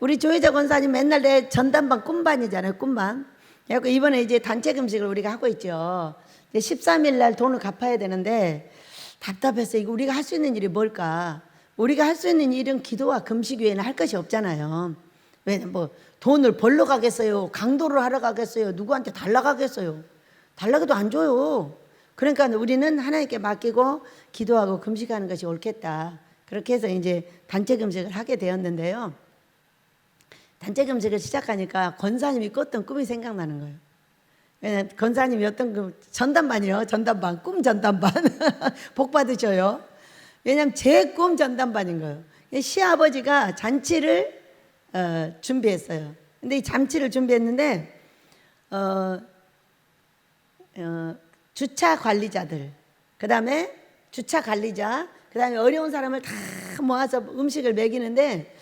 우리 조혜자 권사님 맨날 내 전담반 꿈반이잖아요. 꿈반. 그래서 이번에 이제 단체 금식을 우리가 하고 있죠. 이제 13일 날 돈을 갚아야 되는데 답답해서 이거 우리가 할 수 있는 일이 뭘까? 우리가 할 수 있는 일은 기도와 금식 외에는 할 것이 없잖아요. 왜 뭐 돈을 벌러 가겠어요? 강도를 하러 가겠어요? 누구한테 달라 가겠어요? 달라고도 안 줘요. 그러니까 우리는 하나님께 맡기고 기도하고 금식하는 것이 옳겠다. 그렇게 해서 이제 단체 금식을 하게 되었는데요. 단체 금식을 시작하니까 권사님이 꿨던 꿈이 생각나는 거예요. 왜냐면 권사님이 어떤 전담반이요. 전담반, 꿈 전담반. 복 받으셔요. 왜냐면 제 꿈 전담반인 거예요. 시아버지가 잔치를 준비했어요. 근데 이 잔치를 준비했는데 주차 관리자들, 그 다음에 주차 관리자, 그 다음에 어려운 사람을 다 모아서 음식을 먹이는데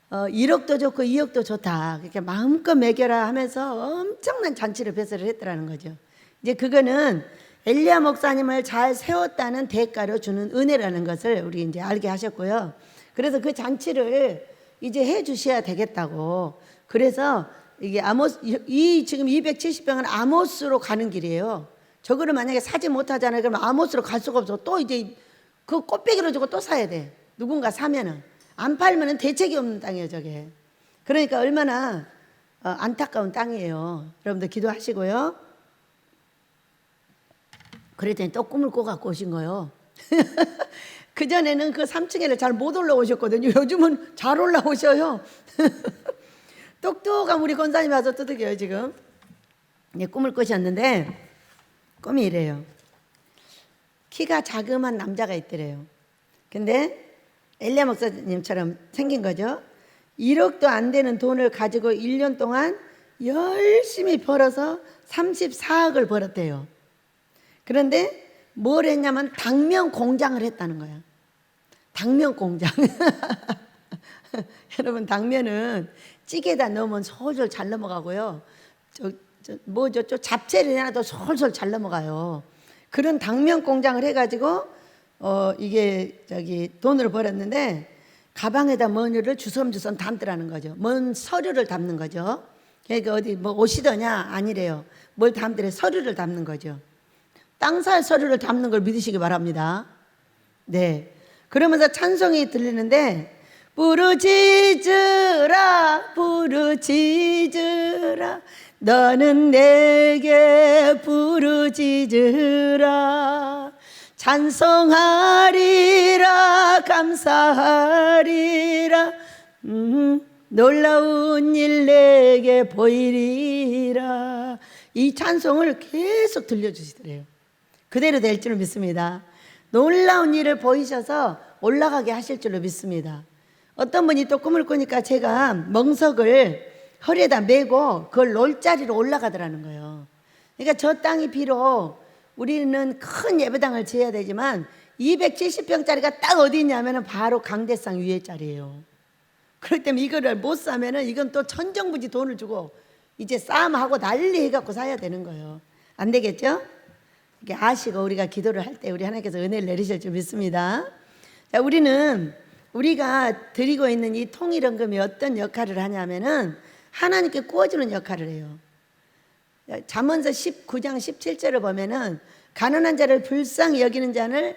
1억도 좋고 2억도 좋다. 그렇게 마음껏 먹여라 하면서 엄청난 잔치를 배설을 했더라는 거죠. 이제 그거는 엘리야 목사님을 잘 세웠다는 대가로 주는 은혜라는 것을 우리 이제 알게 하셨고요. 그래서 그 잔치를 이제 해 주셔야 되겠다고. 그래서 이게 아모스, 이 지금 270병은 아모스로 가는 길이에요. 저거를 만약에 사지 못하잖아요. 그러면 아모스로 갈 수가 없어. 또 이제 그 꽃배기로 주고 또 사야 돼. 누군가 사면은. 안 팔면은 대책이 없는 땅이에요, 저게. 그러니까 얼마나 안타까운 땅이에요. 여러분들 기도하시고요. 그랬더니 또 꿈을 꿔갖고 오신 거예요. 그전에는 그 3층에를 잘 못 올라오셨거든요. 요즘은 잘 올라오셔요. 똑똑한 우리 권사님 와서 두들겨요, 지금. 네, 꿈을 꾸셨는데, 꿈이 이래요. 키가 자그마한 남자가 있더래요. 근데 엘리야 목사님처럼 생긴 거죠. 1억도 안 되는 돈을 가지고 1년 동안 열심히 벌어서 34억을 벌었대요. 그런데 뭘 했냐면 당면 공장을 했다는 거야. 당면 공장. 여러분, 당면은 찌개에다 넣으면 솔솔 잘 넘어가고요. 잡채를 해놔도 솔솔 잘 넘어가요. 그런 당면 공장을 해가지고 이게 돈을 벌었는데 가방에다 뭐를 주섬주섬 담더라는 거죠. 뭔 서류를 담는 거죠. 그러니까 어디 뭐 옷이더냐 아니래요. 뭘 담더래? 서류를 담는 거죠. 땅 살 서류를 담는 걸 믿으시기 바랍니다. 네. 그러면서 찬송이 들리는데 부르짖으라 부르짖으라 너는 내게 부르짖으라 찬송하리라 감사하리라 놀라운 일 내게 보이리라. 이 찬송을 계속 들려주시더래요. 그대로 될 줄 믿습니다. 놀라운 일을 보이셔서 올라가게 하실 줄로 믿습니다. 어떤 분이 또 꿈을 꾸니까 제가 멍석을 허리에다 메고 그걸 놀 자리로 올라가더라는 거예요. 그러니까 저 땅이 비록 우리는 큰 예배당을 지어야 되지만 270평짜리가 딱 어디 있냐면 바로 강대상 위에 자리예요. 그렇기 때문에 이거를 못 사면은 이건 또 천정부지 돈을 주고 이제 싸움하고 난리 해갖고 사야 되는 거예요. 안 되겠죠? 이렇게 아시고 우리가 기도를 할 때 우리 하나님께서 은혜를 내리실 줄 믿습니다. 자, 우리가 드리고 있는 이 통일헌금이 어떤 역할을 하냐면은 하나님께 구워주는 역할을 해요. 잠언서 19장 17절을 보면은 가난한 자를 불쌍히 여기는 자는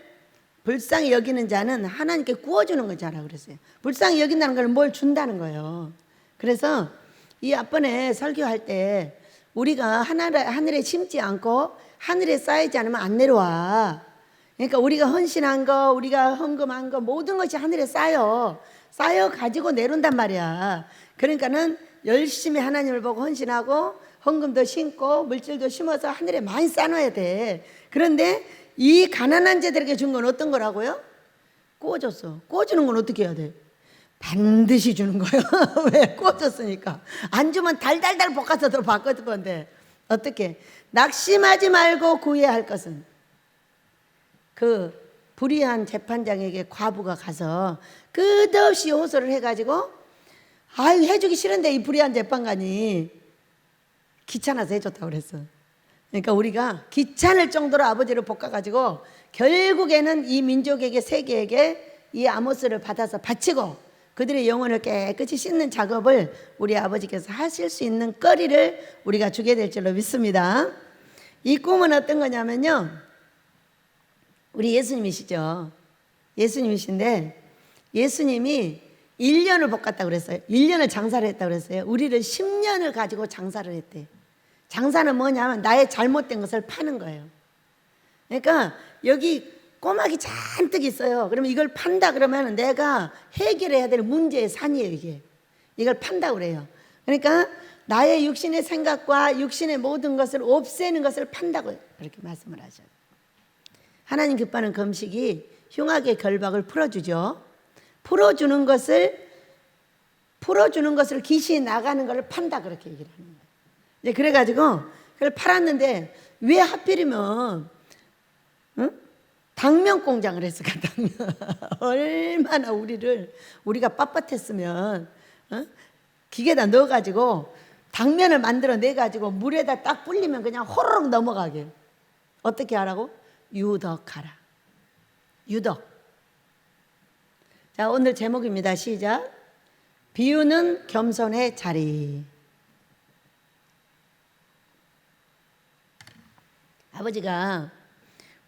하나님께 구워주는 거잖아 그랬어요. 불쌍히 여긴다는 걸 뭘 준다는 거예요. 그래서 이 앞번에 설교할 때 우리가 하늘에 심지 않고 하늘에 쌓이지 않으면 안 내려와. 그러니까 우리가 헌신한 거, 우리가 헌금한 거 모든 것이 하늘에 쌓여 가지고 내려온단 말이야. 그러니까는 열심히 하나님을 보고 헌신하고 헌금도 심고 물질도 심어서 하늘에 많이 쌓아놔야 돼. 그런데 이 가난한 자들에게 준 건 어떤 거라고요? 구워줬어. 구워주는 건 어떻게 해야 돼? 반드시 주는 거예요. 왜? 구워줬으니까. 안 주면 달달달 볶아서 더 바꿔줄 건데 어떻게? 낙심하지 말고 구해야 할 것은 그 불의한 재판장에게 과부가 가서 끝없이 호소를 해가지고 아유 해주기 싫은데 이 불의한 재판관이 귀찮아서 해줬다고 그랬어. 그러니까 우리가 귀찮을 정도로 아버지를 볶아가지고 결국에는 이 민족에게 세계에게 이 아모스를 받아서 바치고 그들의 영혼을 깨끗이 씻는 작업을 우리 아버지께서 하실 수 있는 거리를 우리가 주게 될 줄로 믿습니다. 이 꿈은 어떤 거냐면요, 우리 예수님이시죠. 예수님이신데 예수님이 1년을 볶았다고 그랬어요. 1년을 장사를 했다고 그랬어요. 우리를 10년을 가지고 장사를 했대. 장사는 뭐냐면 나의 잘못된 것을 파는 거예요. 그러니까 여기 꼬막이 잔뜩 있어요. 그러면 이걸 판다 그러면 내가 해결해야 될 문제의 산이에요. 이게 이걸 판다고 그래요. 그러니까 나의 육신의 생각과 육신의 모든 것을 없애는 것을 판다고 그렇게 말씀을 하셔요. 하나님 기뻐하는 금식이 흉악의 결박을 풀어주죠. 풀어주는 것을 귀신이 나가는 것을 판다 그렇게 얘기를 하는 거예요. 이제 그래가지고 그걸 팔았는데 왜 하필이면 당면 공장을 했을까? 당면 얼마나 우리가 빳빳했으면 기계에다 넣어가지고 당면을 만들어 내가지고 물에다 딱 불리면 그냥 호로록 넘어가게. 어떻게 하라고? 유덕하라. 유덕. 자, 오늘 제목입니다. 시작. 비유는 겸손의 자리. 아버지가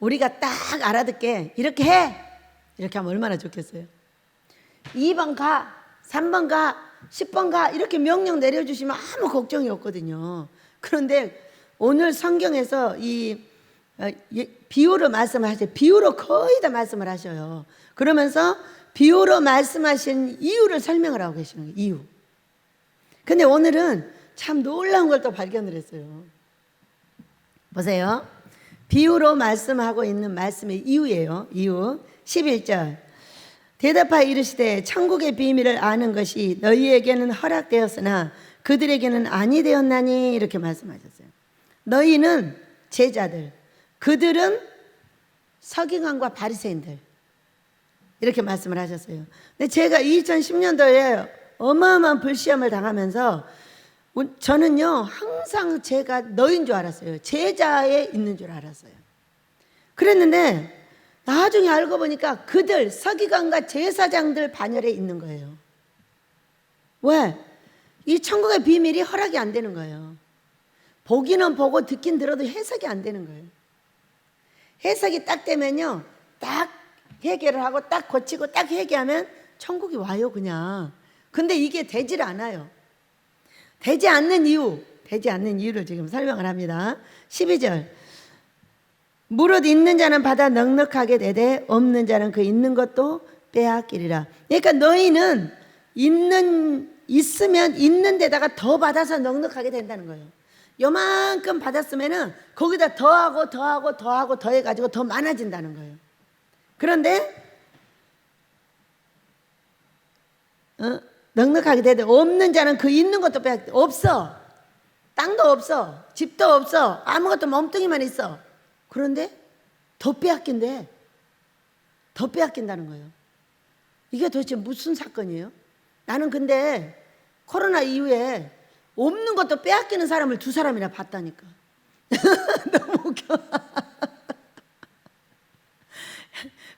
우리가 딱 알아듣게 이렇게 해! 이렇게 하면 얼마나 좋겠어요. 2번 가, 3번 가, 10번 가 이렇게 명령 내려주시면 아무 걱정이 없거든요. 그런데 오늘 성경에서 이 비유로 말씀하셔요. 비유로 거의 다 말씀을 하셔요. 그러면서 비유로 말씀하신 이유를 설명을 하고 계시는 거예요. 이유. 근데 오늘은 참 놀라운 걸 또 발견을 했어요. 보세요. 비유로 말씀하고 있는 말씀의 이유예요. 이유 11절 대답하여 이르시되 천국의 비밀을 아는 것이 너희에게는 허락되었으나 그들에게는 아니 되었나니 이렇게 말씀하셨어요. 너희는 제자들, 그들은 서기관과 바리새인들 이렇게 말씀을 하셨어요. 근데 제가 2010년도에 어마어마한 불시험을 당하면서 저는요 항상 제가 너인 줄 알았어요. 제자에 있는 줄 알았어요. 그랬는데 나중에 알고 보니까 그들 서기관과 제사장들 반열에 있는 거예요. 왜? 이 천국의 비밀이 허락이 안 되는 거예요. 보기는 보고 듣긴 들어도 해석이 안 되는 거예요. 해석이 딱 되면요 딱 해결을 하고 딱 고치고 딱 회개하면 천국이 와요 그냥. 근데 이게 되질 않아요. 되지 않는 이유를 지금 설명을 합니다. 12절 무릇 있는 자는 받아 넉넉하게 되되 없는 자는 그 있는 것도 빼앗기리라. 그러니까 너희는 있으면 있는 데다가 더 받아서 넉넉하게 된다는 거예요. 요만큼 받았으면은 거기다 더하고 더해가지고 더 많아진다는 거예요. 그런데 넉넉하게 되되 없는 자는 그 있는 것도 빼앗기. 없어. 땅도 없어. 집도 없어. 아무것도 몸뚱이만 있어. 그런데 더 빼앗긴대. 더 빼앗긴다는 거예요. 이게 도대체 무슨 사건이에요? 나는 근데 코로나 이후에 없는 것도 빼앗기는 사람을 2사람이나 봤다니까. 너무 웃겨.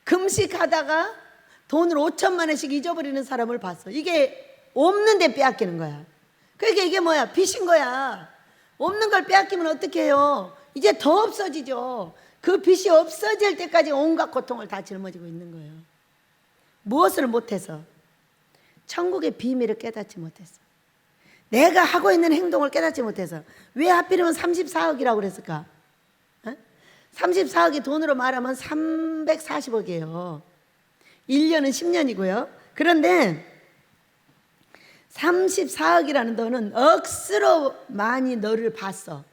금식하다가 돈을 5천만 원씩 잊어버리는 사람을 봤어. 이게 없는데 빼앗기는 거야. 그러니까 이게 뭐야? 빚인 거야. 없는 걸 빼앗기면 어떻게 해요? 이제 더 없어지죠. 그 빚이 없어질 때까지 온갖 고통을 다 짊어지고 있는 거예요. 무엇을 못해서? 천국의 비밀을 깨닫지 못해서. 내가 하고 있는 행동을 깨닫지 못해서. 왜 하필이면 34억이라고 그랬을까? 34억이 돈으로 말하면 340억이에요. 1년은 10년이고요. 그런데 34억이라는 돈은 억수로 많이 너를 봤어.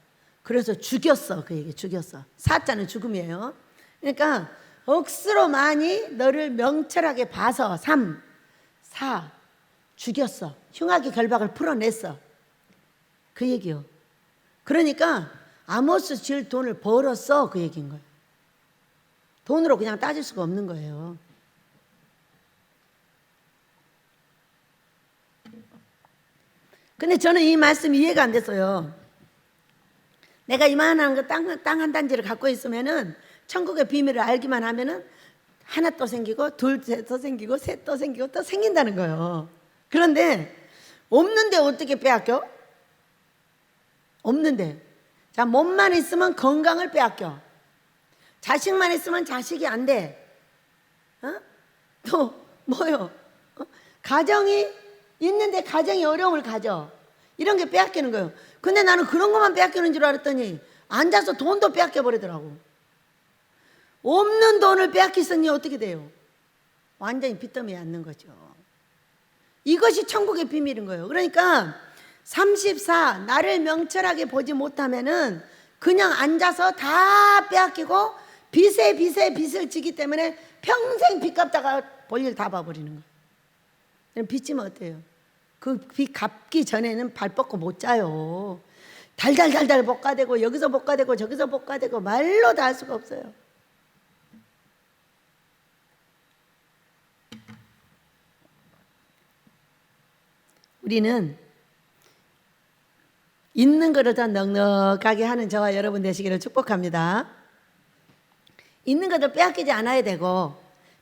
그래서 죽였어. 그 얘기 죽였어. 사자는 죽음이에요. 그러니까 억수로 많이 너를 명철하게 봐서 3, 4 죽였어. 흉악의 결박을 풀어냈어. 그 얘기요. 그러니까 아모스 질 돈을 벌었어. 그 얘기인 거예요. 돈으로 그냥 따질 수가 없는 거예요. 근데 저는 이 말씀이 이해가 안 됐어요. 내가 이만한 거 땅 한 단지를 갖고 있으면은 천국의 비밀을 알기만 하면은 하나 또 생기고 둘 또 생기고 셋 또 생기고 또 생긴다는 거예요. 그런데 없는데 어떻게 빼앗겨? 없는데. 자, 몸만 있으면 건강을 빼앗겨. 자식만 있으면 자식이 안 돼. 또 뭐요? 가정이 있는데 가정이 어려움을 가져. 이런 게 빼앗기는 거예요. 근데 나는 그런 것만 빼앗기는 줄 알았더니 앉아서 돈도 빼앗겨 버리더라고. 없는 돈을 빼앗기서니 어떻게 돼요? 완전히 빚더미에 앉는 거죠. 이것이 천국의 비밀인 거예요. 그러니까 34 나를 명철하게 보지 못하면은 그냥 앉아서 다 빼앗기고 빚에 빚을 지기 때문에 평생 빚 갚다가 볼일 다 봐버리는 거예요. 빚 지면 어때요? 그 빚 갚기 전에는 발 뻗고 못 자요. 달달달달 볶아대고 여기서 볶아대고 저기서 볶아대고 말로 다 할 수가 없어요. 우리는 있는 거를 더 넉넉하게 하는 저와 여러분 되시기를 축복합니다. 있는 것도 빼앗기지 않아야 되고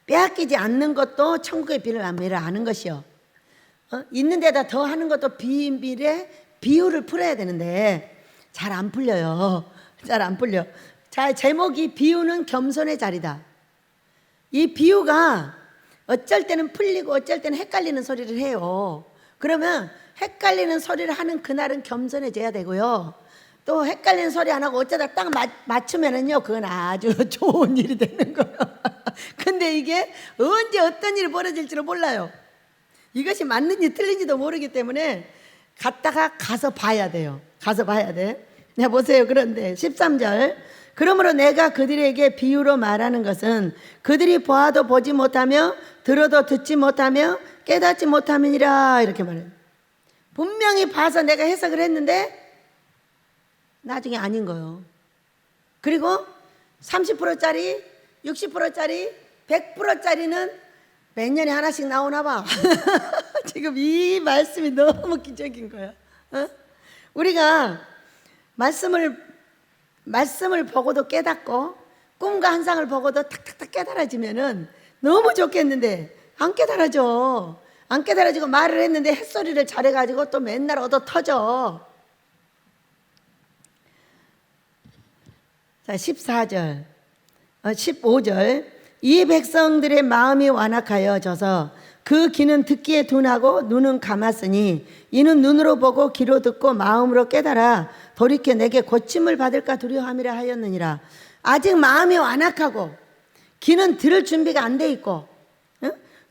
빼앗기지 않는 것도 천국의 비밀을 아는 것이요. 있는 데다 더 하는 것도 비밀의 비유를 풀어야 되는데 잘 안 풀려요. 잘 안 풀려. 자, 제목이 비유는 겸손의 자리다. 이 비유가 어쩔 때는 풀리고 어쩔 때는 헷갈리는 소리를 해요. 그러면 헷갈리는 소리를 하는 그날은 겸손해져야 되고요. 또 헷갈리는 소리 안 하고 어쩌다 딱 맞추면은요, 그건 아주 좋은 일이 되는 거예요. 근데 이게 언제 어떤 일이 벌어질지를 몰라요. 이것이 맞는지 틀린지도 모르기 때문에 가서 봐야 돼요. 가서 봐야 돼. 자, 보세요. 그런데 13절. 그러므로 내가 그들에게 비유로 말하는 것은 그들이 보아도 보지 못하며 들어도 듣지 못하며 깨닫지 못함이니라. 이렇게 말해요. 분명히 봐서 내가 해석을 했는데 나중에 아닌 거예요. 그리고 30%짜리, 60%짜리, 100%짜리는 몇 년에 하나씩 나오나 봐. 지금 이 말씀이 너무 기적인 거야. 우리가 말씀을 보고도 깨닫고 꿈과 환상을 보고도 탁탁탁 깨달아지면은 너무 좋겠는데 안 깨달아져. 안 깨달아지고 말을 했는데 햇소리를 잘해가지고 또 맨날 얻어 터져. 자, 14절, 15절. 이 백성들의 마음이 완악하여져서 그 귀는 듣기에 둔하고 눈은 감았으니 이는 눈으로 보고 귀로 듣고 마음으로 깨달아 돌이켜 내게 고침을 받을까 두려워함이라 하였느니라. 아직 마음이 완악하고 귀는 들을 준비가 안 돼 있고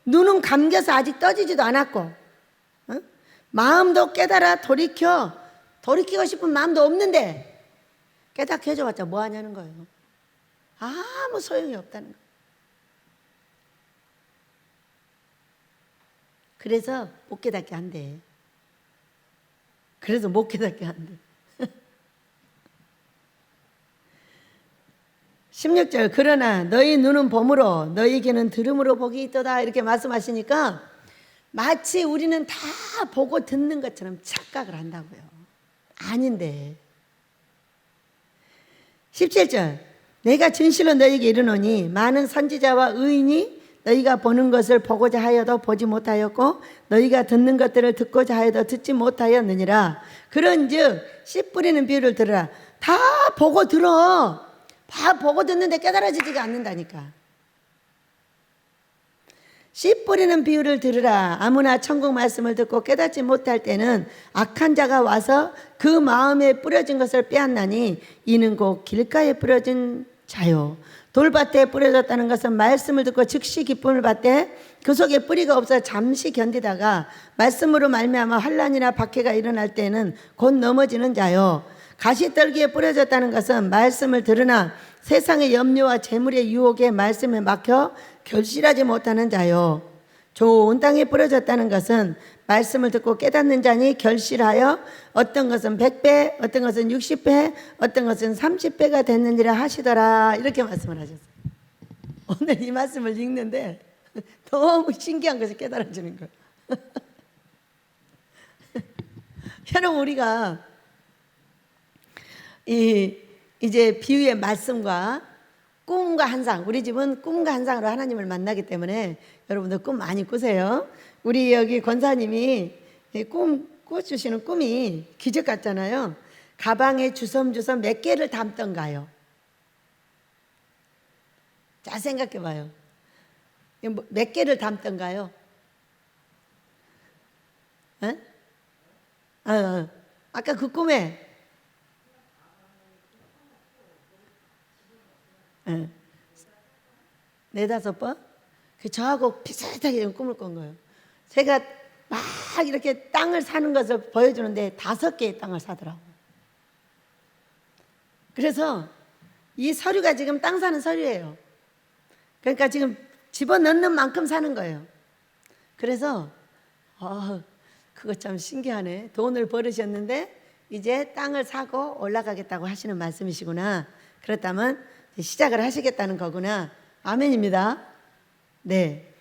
눈은 감겨서 아직 떠지지도 않았고 마음도 깨달아 돌이키고 싶은 마음도 없는데 깨닫게 해줘봤자 뭐 하냐는 거예요. 아무 소용이 없다는 거예요. 그래서 못 깨닫게 한대. 그래서 못 깨닫게 한대. 16절. 그러나 너희 눈은 봄으로 너희 귀는 들음으로 복이 있도다. 이렇게 말씀하시니까 마치 우리는 다 보고 듣는 것처럼 착각을 한다고요. 아닌데. 17절. 내가 진실로 너희에게 이르노니 많은 선지자와 의인이 너희가 보는 것을 보고자 하여도 보지 못하였고 너희가 듣는 것들을 듣고자 하여도 듣지 못하였느니라. 그런즉 씨 뿌리는 비유를 들으라. 다 보고 들어. 다 보고 듣는데 깨달아지지가 않는다니까. 씨 뿌리는 비유를 들으라. 아무나 천국 말씀을 듣고 깨닫지 못할 때는 악한 자가 와서 그 마음에 뿌려진 것을 빼앗나니 이는 곧 길가에 뿌려진 자요. 돌밭에 뿌려졌다는 것은 말씀을 듣고 즉시 기쁨을 받되 그 속에 뿌리가 없어 잠시 견디다가 말씀으로 말미암아 환난이나 박해가 일어날 때는 곧 넘어지는 자요. 가시떨기에 뿌려졌다는 것은 말씀을 들으나 세상의 염려와 재물의 유혹에 말씀에 막혀 결실하지 못하는 자요. 좋은 땅에 뿌려졌다는 것은 말씀을 듣고 깨닫는 자니 결실하여 어떤 것은 100배, 어떤 것은 60배, 어떤 것은 30배가 됐느니라 하시더라. 이렇게 말씀을 하셨어요. 오늘 이 말씀을 읽는데 너무 신기한 것이 깨달아지는 거예요. 여러분, 우리가 이제 비유의 말씀과 꿈과 환상, 우리 집은 꿈과 환상으로 하나님을 만나기 때문에 여러분들 꿈 많이 꾸세요. 우리 여기 권사님이 꾸주시는 꿈이 기적 같잖아요. 가방에 주섬주섬 몇 개를 담던가요? 자, 생각해 봐요. 몇 개를 담던가요? 아까 그 꿈에 네다섯 번? 저하고 비슷하게 꿈을 꾼 거예요. 제가 막 이렇게 땅을 사는 것을 보여주는데 5개의 땅을 사더라고요. 그래서 이 서류가 지금 땅 사는 서류예요. 그러니까 지금 집어넣는 만큼 사는 거예요. 그래서 그거 참 신기하네. 돈을 벌으셨는데 이제 땅을 사고 올라가겠다고 하시는 말씀이시구나. 그렇다면 시작을 하시겠다는 거구나. 아멘입니다. 네,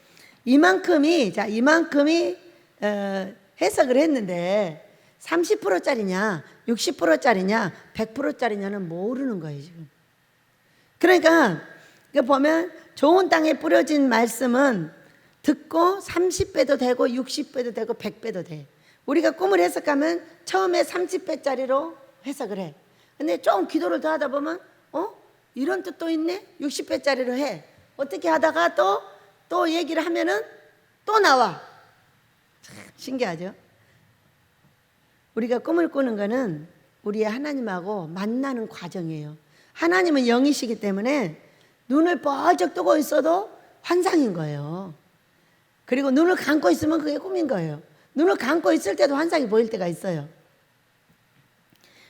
이만큼이 해석을 했는데 30%짜리냐 60%짜리냐 100%짜리냐는 모르는 거예요 지금. 그러니까 보면 좋은 땅에 뿌려진 말씀은 듣고 30배도 되고 60배도 되고 100배도 돼. 우리가 꿈을 해석하면 처음에 30배짜리로 해석을 해. 근데 좀 기도를 더 하다 보면 이런 뜻도 있네? 60배짜리로 해. 어떻게 하다가 또 얘기를 하면은 또 나와. 참 신기하죠? 우리가 꿈을 꾸는 거는 우리의 하나님하고 만나는 과정이에요. 하나님은 영이시기 때문에 눈을 뻘쩍 뜨고 있어도 환상인 거예요. 그리고 눈을 감고 있으면 그게 꿈인 거예요. 눈을 감고 있을 때도 환상이 보일 때가 있어요.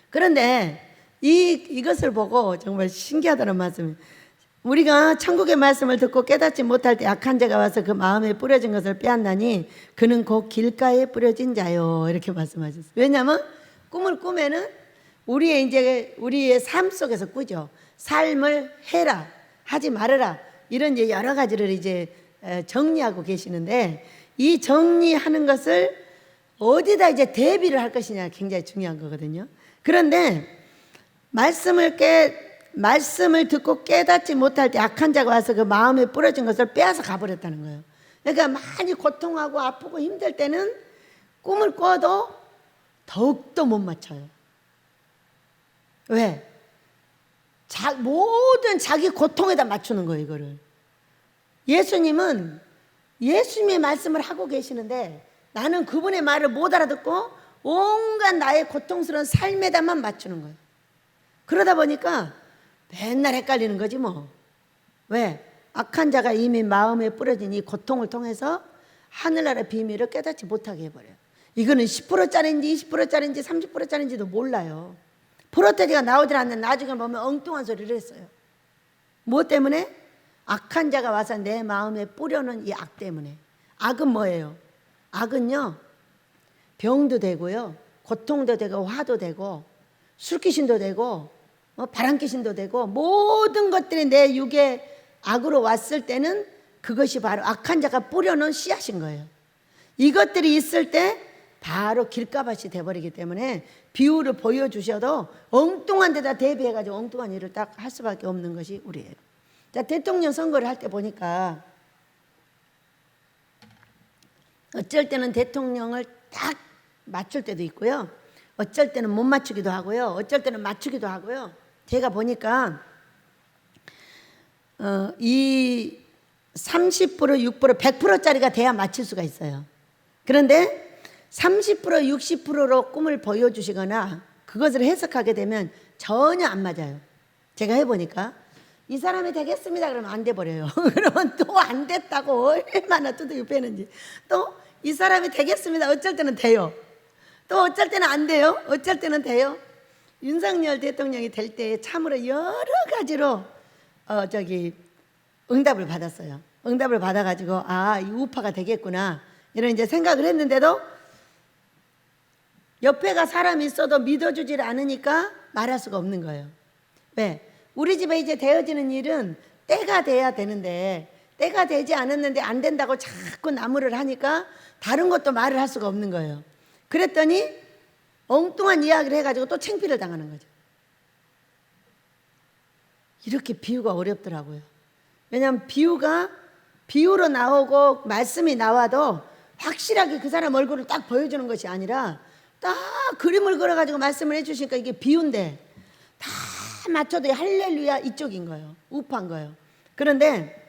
그런데 이것을 보고 정말 신기하다는 말씀이, 우리가 천국의 말씀을 듣고 깨닫지 못할 때 악한 자가 와서 그 마음에 뿌려진 것을 빼앗나니 그는 곧 길가에 뿌려진 자요, 이렇게 말씀하셨어요. 왜냐하면 꿈을 꾸면은 우리의 삶 속에서 꾸죠. 삶을 해라, 하지 말아라, 이런 이제 여러 가지를 이제 정리하고 계시는데, 이 정리하는 것을 어디다 이제 대비를 할 것이냐 굉장히 중요한 거거든요. 그런데 말씀을 듣고 깨닫지 못할 때 악한 자가 와서 그 마음에 뿌려진 것을 빼앗아 가버렸다는 거예요. 그러니까 많이 고통하고 아프고 힘들 때는 꿈을 꿔도 더욱더 못 맞춰요. 왜? 모든 자기 고통에다 맞추는 거예요, 이거를. 예수님은 예수님의 말씀을 하고 계시는데 나는 그분의 말을 못 알아듣고 온갖 나의 고통스러운 삶에다만 맞추는 거예요. 그러다 보니까 맨날 헷갈리는 거지 뭐. 왜? 악한 자가 이미 마음에 뿌려진 이 고통을 통해서 하늘나라의 비밀을 깨닫지 못하게 해버려요. 이거는 10%짜리인지 20%짜리인지 30%짜리인지도 몰라요. 프로테지가 나오질 않는, 나중에 보면 엉뚱한 소리를 했어요. 뭐 때문에? 악한 자가 와서 내 마음에 뿌려놓은 이 악 때문에. 악은 뭐예요? 악은요, 병도 되고요, 고통도 되고, 화도 되고, 술귀신도 되고, 바람귀신도 되고, 모든 것들이 내 육에 악으로 왔을 때는 그것이 바로 악한 자가 뿌려놓은 씨앗인 거예요. 이것들이 있을 때 바로 길가밭이 돼버리기 때문에 비유를 보여주셔도 엉뚱한 데다 대비해가지고 엉뚱한 일을 딱 할 수밖에 없는 것이 우리예요. 자, 대통령 선거를 할 때 보니까 어쩔 때는 대통령을 딱 맞출 때도 있고요, 어쩔 때는 못 맞추기도 하고요, 어쩔 때는 맞추기도 하고요. 제가 보니까 이 30%, 6%, 100%짜리가 돼야 맞출 수가 있어요. 그런데 30%, 60%로 꿈을 보여주시거나 그것을 해석하게 되면 전혀 안 맞아요. 제가 해보니까 이 사람이 되겠습니다 그러면 안 돼버려요. 그러면 또 안 됐다고 얼마나 두들겨 패는지. 또 이 사람이 되겠습니다, 어쩔 때는 돼요. 또 어쩔 때는 안 돼요. 어쩔 때는 돼요. 윤석열 대통령이 될 때 참으로 여러 가지로 응답을 받았어요. 응답을 받아가지고 이 우파가 되겠구나 이런 이제 생각을 했는데도 옆에가 사람이 있어도 믿어주질 않으니까 말할 수가 없는 거예요. 왜? 우리 집에 이제 되어지는 일은 때가 돼야 되는데 때가 되지 않았는데 안 된다고 자꾸 나무를 하니까 다른 것도 말을 할 수가 없는 거예요. 그랬더니 엉뚱한 이야기를 해가지고 또 창피를 당하는 거죠. 이렇게 비유가 어렵더라고요. 왜냐하면 비유로 나오고 말씀이 나와도 확실하게 그 사람 얼굴을 딱 보여주는 것이 아니라 딱 그림을 그려가지고 말씀을 해주시니까 이게 비유인데 다 맞춰도 할렐루야 이쪽인 거예요. 우파인 거예요. 그런데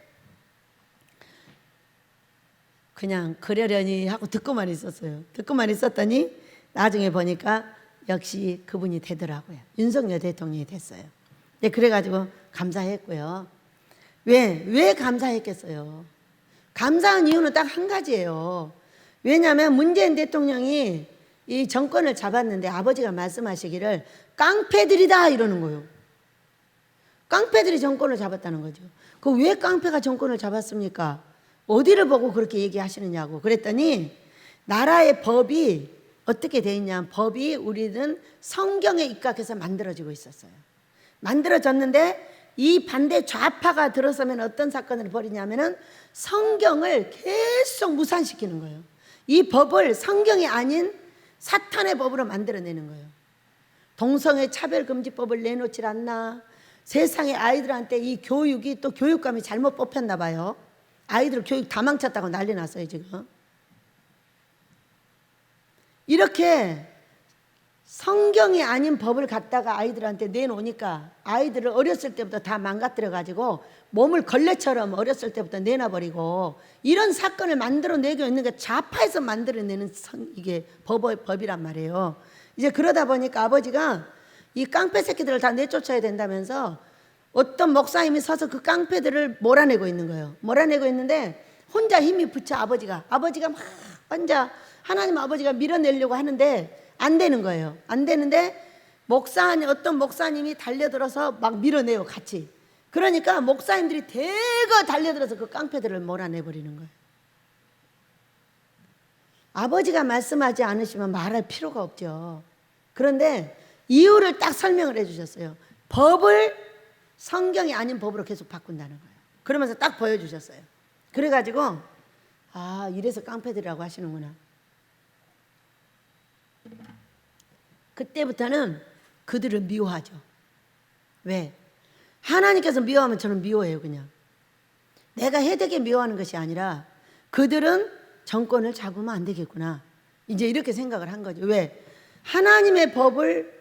그냥 그러려니 하고 듣고만 있었어요. 듣고만 있었더니 나중에 보니까 역시 그분이 되더라고요. 윤석열 대통령이 됐어요. 네, 그래가지고 감사했고요. 왜 감사했겠어요? 감사한 이유는 딱 한 가지예요. 왜냐하면 문재인 대통령이 이 정권을 잡았는데 아버지가 말씀하시기를 깡패들이다 이러는 거예요. 깡패들이 정권을 잡았다는 거죠. 그 왜 깡패가 정권을 잡았습니까? 어디를 보고 그렇게 얘기하시느냐고 그랬더니 나라의 법이 어떻게 돼 있냐, 법이 우리는 성경에 입각해서 만들어지고 있었어요. 만들어졌는데 이 반대 좌파가 들어서면 어떤 사건을 벌이냐면은 성경을 계속 무산시키는 거예요. 이 법을 성경이 아닌 사탄의 법으로 만들어내는 거예요. 동성애 차별금지법을 내놓질 않나, 세상의 아이들한테 이 교육이 또 교육감이 잘못 뽑혔나 봐요. 아이들 교육 다 망쳤다고 난리 났어요 지금. 이렇게 성경이 아닌 법을 갖다가 아이들한테 내놓으니까 아이들을 어렸을 때부터 다 망가뜨려 가지고 몸을 걸레처럼 어렸을 때부터 내놔버리고 이런 사건을 만들어내고 있는 게 좌파에서 만들어내는 이게 법이란 말이에요. 이제 그러다 보니까 아버지가 이 깡패 새끼들을 다 내쫓아야 된다면서 어떤 목사님이 서서 그 깡패들을 몰아내고 있는 거예요. 몰아내고 있는데 혼자 힘이 붙여 아버지가 막 혼자 하나님 아버지가 밀어내려고 하는데 안 되는 거예요. 안 되는데 어떤 목사님이 달려들어서 막 밀어내요 같이. 그러니까 목사님들이 대거 달려들어서 그 깡패들을 몰아내버리는 거예요. 아버지가 말씀하지 않으시면 말할 필요가 없죠. 그런데 이유를 딱 설명을 해주셨어요. 법을 성경이 아닌 법으로 계속 바꾼다는 거예요. 그러면서 딱 보여주셨어요. 그래가지고 아, 이래서 깡패들이라고 하시는구나. 그때부터는 그들을 미워하죠. 왜? 하나님께서 미워하면 저는 미워해요. 그냥 내가 해되게 미워하는 것이 아니라 그들은 정권을 잡으면 안 되겠구나, 이제 이렇게 생각을 한 거죠. 왜? 하나님의 법을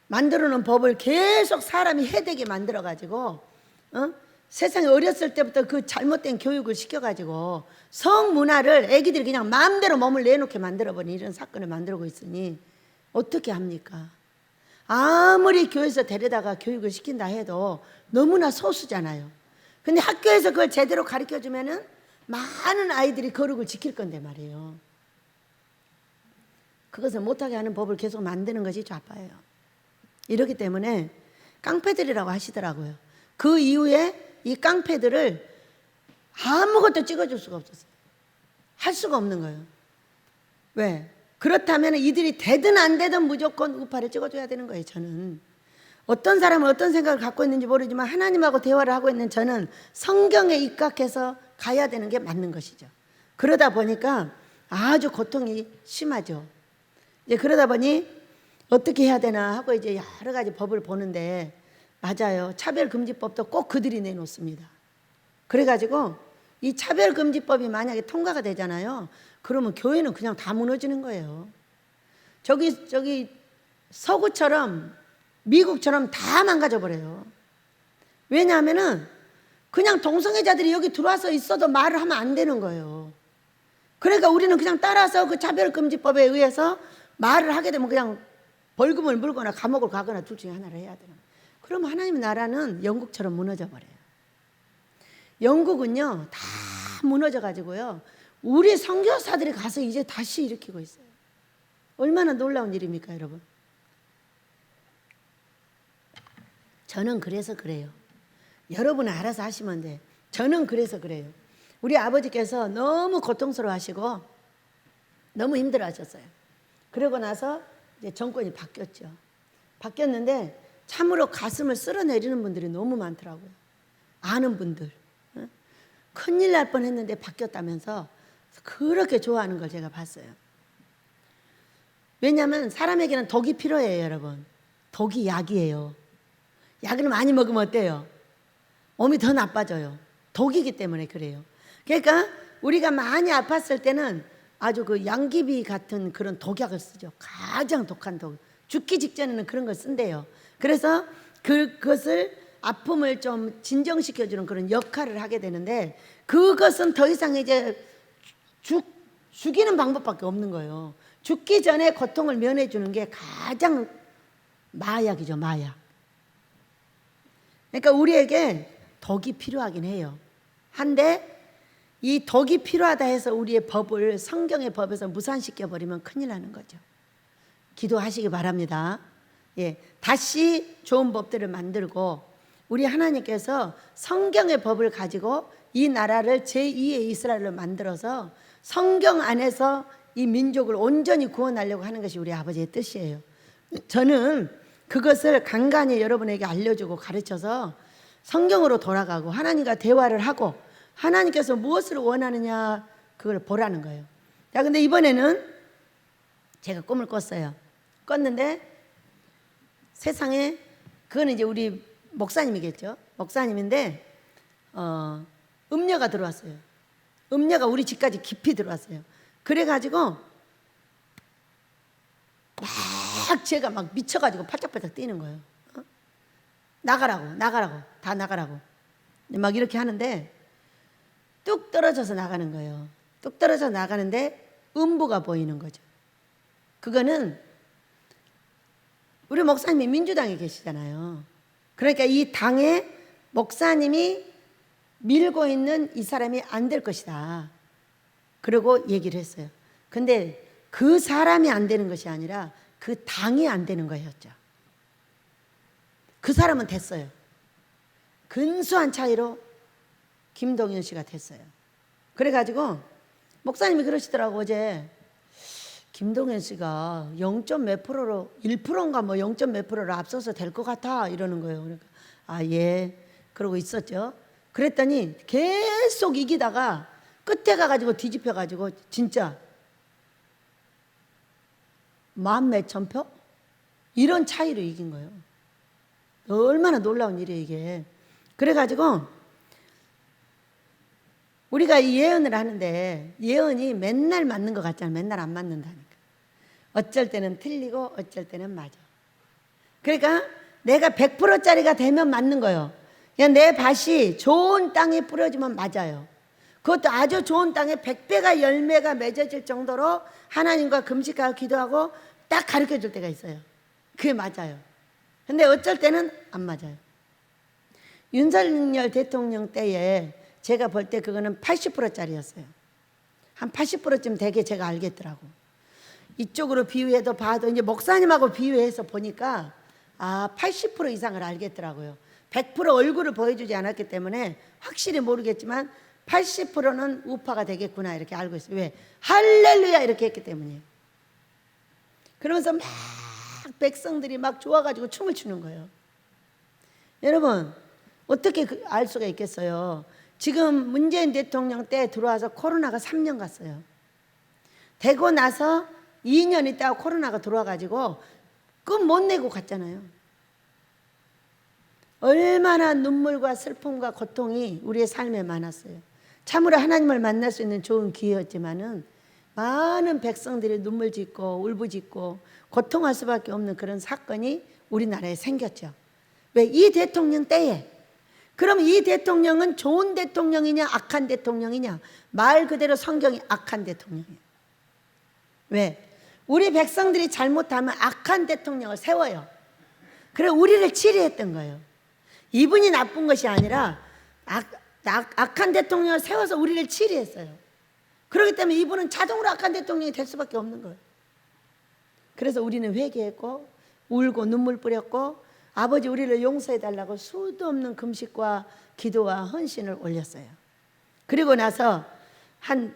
만들어 놓은 법을 계속 사람이 해되게 만들어 가지고 세상에 어렸을 때부터 그 잘못된 교육을 시켜가지고 성문화를 애기들이 그냥 마음대로 몸을 내놓게 만들어버린 이런 사건을 만들고 있으니 어떻게 합니까? 아무리 교회에서 데려다가 교육을 시킨다 해도 너무나 소수잖아요. 근데 학교에서 그걸 제대로 가르쳐주면은 많은 아이들이 거룩을 지킬 건데 말이에요. 그것을 못하게 하는 법을 계속 만드는 것이 좌파예요. 이렇기 때문에 깡패들이라고 하시더라고요. 그 이후에 이 깡패들을 아무것도 찍어줄 수가 없었어요. 할 수가 없는 거예요. 왜? 그렇다면 이들이 되든 안 되든 무조건 우파를 찍어줘야 되는 거예요. 저는 어떤 사람은 어떤 생각을 갖고 있는지 모르지만 하나님하고 대화를 하고 있는 저는 성경에 입각해서 가야 되는 게 맞는 것이죠. 그러다 보니까 아주 고통이 심하죠. 이제 그러다 보니 어떻게 해야 되나 하고 이제 여러 가지 법을 보는데 맞아요. 차별금지법도 꼭 그들이 내놓습니다. 그래가지고 이 차별금지법이 만약에 통과가 되잖아요. 그러면 교회는 그냥 다 무너지는 거예요. 저기 서구처럼 미국처럼 다 망가져 버려요. 왜냐하면은 그냥 동성애자들이 여기 들어와서 있어도 말을 하면 안 되는 거예요. 그러니까 우리는 그냥 따라서 그 차별금지법에 의해서 말을 하게 되면 그냥 벌금을 물거나 감옥을 가거나 둘 중에 하나를 해야 되는 거예요. 그럼 하나님 나라는 영국처럼 무너져 버려요. 영국은요 다 무너져 가지고요 우리 선교사들이 가서 이제 다시 일으키고 있어요. 얼마나 놀라운 일입니까 여러분. 저는 그래서 그래요. 여러분은 알아서 하시면 돼. 저는 그래서 그래요. 우리 아버지께서 너무 고통스러워 하시고 너무 힘들어 하셨어요. 그러고 나서 이제 정권이 바뀌었죠. 바뀌었는데 참으로 가슴을 쓸어내리는 분들이 너무 많더라고요. 아는 분들. 큰일 날 뻔했는데 바뀌었다면서 그렇게 좋아하는 걸 제가 봤어요. 왜냐하면 사람에게는 독이 필요해요. 여러분. 독이 약이에요. 약을 많이 먹으면 어때요? 몸이 더 나빠져요. 독이기 때문에 그래요. 그러니까 우리가 많이 아팠을 때는 아주 그 양귀비 같은 그런 독약을 쓰죠. 가장 독한 독. 죽기 직전에는 그런 걸 쓴대요. 그래서 그것을 아픔을 좀 진정시켜주는 그런 역할을 하게 되는데, 그것은 더 이상 이제 죽이는 방법밖에 없는 거예요. 죽기 전에 고통을 면해주는 게 가장 마약이죠, 마약. 그러니까 우리에게 덕이 필요하긴 해요. 한데 이 덕이 필요하다 해서 우리의 법을 성경의 법에서 무산시켜버리면 큰일 나는 거죠. 기도하시기 바랍니다. 예, 다시 좋은 법들을 만들고 우리 하나님께서 성경의 법을 가지고 이 나라를 제2의 이스라엘로 만들어서 성경 안에서 이 민족을 온전히 구원하려고 하는 것이 우리 아버지의 뜻이에요. 저는 그것을 간간히 여러분에게 알려주고 가르쳐서 성경으로 돌아가고 하나님과 대화를 하고 하나님께서 무엇을 원하느냐 그걸 보라는 거예요. 자, 근데 이번에는 제가 꿈을 꿨어요. 꿨는데 세상에, 그거는 이제 우리 목사님이겠죠. 목사님인데 음녀가 들어왔어요. 음녀가 우리 집까지 깊이 들어왔어요. 그래가지고 막 제가 막 미쳐가지고 팔짝팔짝 뛰는 거예요. 나가라고 다 나가라고 막 이렇게 하는데 뚝 떨어져서 나가는 거예요. 뚝 떨어져 나가는데 음부가 보이는 거죠. 그거는 우리 목사님이 민주당에 계시잖아요. 그러니까 이 당에 목사님이 밀고 있는 이 사람이 안 될 것이다. 그러고 얘기를 했어요. 근데 그 사람이 안 되는 것이 아니라 그 당이 안 되는 거였죠. 그 사람은 됐어요. 근소한 차이로 김동연 씨가 됐어요. 그래가지고 목사님이 그러시더라고. 어제 김동연 씨가 0. 몇 프로로 1%인가 뭐 0. 몇 프로로 앞서서 될 것 같아 이러는 거예요. 그러니까 아, 예, 그러고 있었죠. 그랬더니 계속 이기다가 끝에 가가지고 뒤집혀가지고 진짜 10,000몇 표? 이런 차이로 이긴 거예요. 얼마나 놀라운 일이에요 이게. 그래가지고 우리가 이 예언을 하는데 예언이 맨날 맞는 것 같잖아요. 맨날 안 맞는다니까. 어쩔 때는 틀리고 어쩔 때는 맞아. 그러니까 내가 100%짜리가 되면 맞는 거예요. 그냥 내 밭이 좋은 땅에 뿌려지면 맞아요. 그것도 아주 좋은 땅에 100배가 열매가 맺어질 정도로 하나님과 금식하고 기도하고 딱 가르쳐 줄 때가 있어요. 그게 맞아요. 근데 어쩔 때는 안 맞아요. 윤석열 대통령 때에 제가 볼 때 그거는 80%짜리였어요. 한 80%쯤 되게 제가 알겠더라고. 이쪽으로 비유해도 봐도 이제 목사님하고 비유해서 보니까 80% 이상을 알겠더라고요. 100% 얼굴을 보여주지 않았기 때문에 확실히 모르겠지만 80%는 우파가 되겠구나 이렇게 알고 있어요. 왜? 할렐루야 이렇게 했기 때문이에요. 그러면서 막 백성들이 막 좋아가지고 춤을 추는 거예요. 여러분 어떻게 알 수가 있겠어요? 지금 문재인 대통령 때 들어와서 코로나가 3년 갔어요. 되고 나서 2년 있다가 코로나가 들어와가지고 끝 못 내고 갔잖아요. 얼마나 눈물과 슬픔과 고통이 우리의 삶에 많았어요. 참으로 하나님을 만날 수 있는 좋은 기회였지만은 많은 백성들이 눈물 짓고 울부짖고 고통할 수밖에 없는 그런 사건이 우리나라에 생겼죠. 왜? 이 대통령 때에. 그럼 이 대통령은 좋은 대통령이냐 악한 대통령이냐? 말 그대로 성경이 악한 대통령이에요. 왜? 우리 백성들이 잘못하면 악한 대통령을 세워요. 그래 우리를 치리했던 거예요. 이분이 나쁜 것이 아니라 악한 대통령을 세워서 우리를 치리했어요. 그렇기 때문에 이분은 자동으로 악한 대통령이 될 수밖에 없는 거예요. 그래서 우리는 회개했고 울고 눈물 뿌렸고 아버지 우리를 용서해달라고 수도 없는 금식과 기도와 헌신을 올렸어요. 그리고 나서 한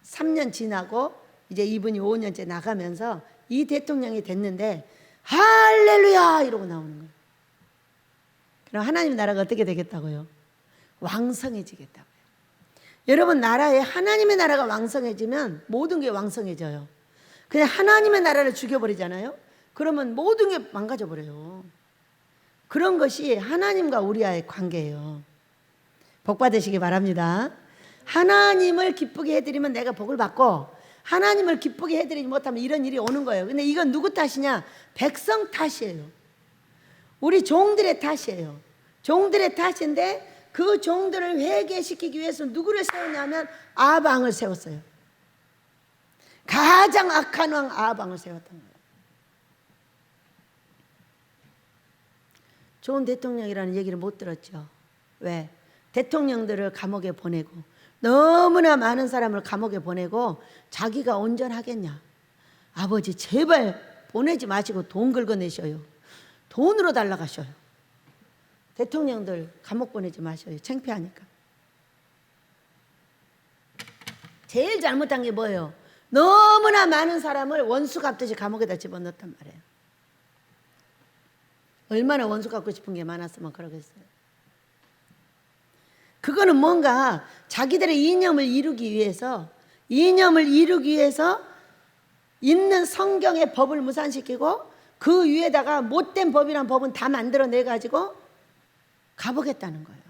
3년 지나고 이제 이분이 5년째 나가면서 이 대통령이 됐는데 할렐루야 이러고 나오는 거예요. 그럼 하나님 나라가 어떻게 되겠다고요? 왕성해지겠다고요. 여러분 나라에 하나님의 나라가 왕성해지면 모든 게 왕성해져요. 그냥 하나님의 나라를 죽여버리잖아요. 그러면 모든 게 망가져 버려요. 그런 것이 하나님과 우리와의 관계예요. 복 받으시기 바랍니다. 하나님을 기쁘게 해드리면 내가 복을 받고 하나님을 기쁘게 해드리지 못하면 이런 일이 오는 거예요. 근데 이건 누구 탓이냐? 백성 탓이에요. 우리 종들의 탓이에요. 종들의 탓인데 그 종들을 회개시키기 위해서 누구를 세웠냐면 아방을 세웠어요. 가장 악한 왕 아방을 세웠던 거예요. 좋은 대통령이라는 얘기를 못 들었죠. 왜? 대통령들을 감옥에 보내고 너무나 많은 사람을 감옥에 보내고 자기가 온전하겠냐? 아버지 제발 보내지 마시고 돈 긁어내셔요. 돈으로 달라가셔요. 대통령들 감옥 보내지 마셔요. 창피하니까. 제일 잘못한 게 뭐예요? 너무나 많은 사람을 원수 갚듯이 감옥에다 집어넣었단 말이에요. 얼마나 원수 갚고 싶은 게 많았으면 그러겠어요. 그거는 뭔가 자기들의 이념을 이루기 위해서 있는 성경의 법을 무산시키고 그 위에다가 못된 법이란 법은 다 만들어내 가지고 가보겠다는 거예요.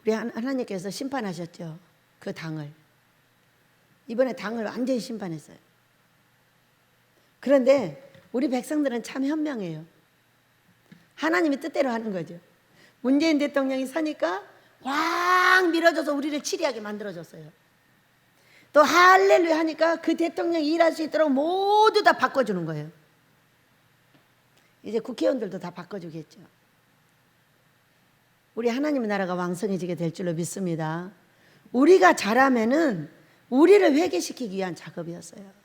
우리 하나님께서 심판하셨죠. 그 당을. 이번에 당을 완전히 심판했어요. 그런데 우리 백성들은 참 현명해요. 하나님이 뜻대로 하는 거죠. 문재인 대통령이 사니까 확 밀어줘서 우리를 치리하게 만들어줬어요. 또 할렐루야 하니까 그 대통령이 일할 수 있도록 모두 다 바꿔주는 거예요. 이제 국회의원들도 다 바꿔주겠죠. 우리 하나님의 나라가 왕성해지게 될 줄로 믿습니다. 우리가 잘하면은 우리를 회개시키기 위한 작업이었어요.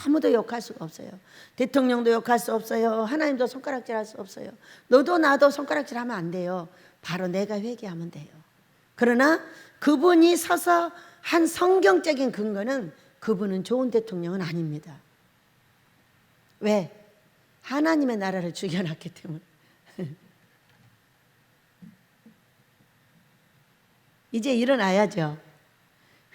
아무도 욕할 수가 없어요. 대통령도 욕할 수 없어요. 하나님도 손가락질 할 수 없어요. 너도 나도 손가락질 하면 안 돼요. 바로 내가 회개하면 돼요. 그러나 그분이 서서 한 성경적인 근거는 그분은 좋은 대통령은 아닙니다. 왜? 하나님의 나라를 죽여놨기 때문에. 이제 일어나야죠.